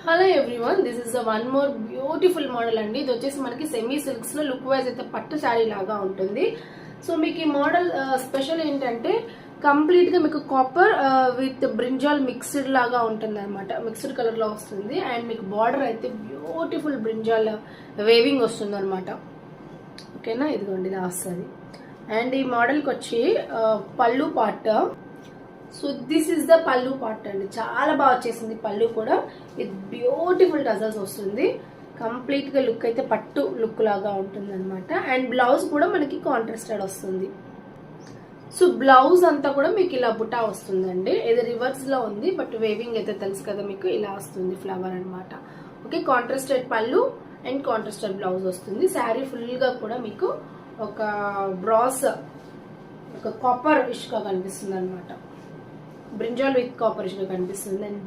Hello everyone, this is the one more beautiful model అండి. ఇది వచ్చేసి మనకి సెమీ సిల్క్స్ లో లుక్ వైజ్ అయితే పట్టు శారీ లాగా ఉంటుంది. సో మీకు ఈ మోడల్ స్పెషల్ ఏంటంటే కంప్లీట్ గా మీకు కాపర్ విత్ బ్రింజాల్ మిక్స్డ్ లాగా ఉంటుంది అనమాట. మిక్స్డ్ కలర్ లో వస్తుంది అండ్ మీకు బార్డర్ అయితే బ్యూటిఫుల్ బ్రింజాల్ వేవింగ్ వస్తుంది అనమాట. ఓకేనా, ఇదిగోండి ఇలా వస్తుంది. అండ్ ఈ మోడల్కి వచ్చి పళ్ళు part. So this is the పళ్ళు పార్ట్ అండి. చాలా బాగా వచ్చేసింది పళ్ళు కూడా. విత్ బ్యూటిఫుల్ టజల్స్ వస్తుంది. కంప్లీట్ గా లుక్ అయితే పట్టు లుక్ లాగా ఉంటుంది అనమాట. అండ్ బ్లౌజ్ కూడా మనకి కాంట్రాస్టెడ్ వస్తుంది. సో బ్లౌజ్ అంతా కూడా మీకు ఇలా బుటా వస్తుందండి. ఇది రివర్స్ లో ఉంది బట్ వేవింగ్ అయితే తెలుసు కదా మీకు, ఇలా వస్తుంది ఫ్లవర్ అనమాట. ఓకే, కాంట్రాస్టెడ్ పళ్ళు అండ్ కాంట్రాస్టెడ్ బ్లౌజ్ వస్తుంది. శారీ ఫుల్ గా కూడా మీకు ఒక బ్రాస్, ఒక కాపర్ ఇష్గా కనిపిస్తుంది అనమాట. బ్రింజాల్ విత్ కాపర్ ఇష్గా కనిపిస్తుంది. అండ్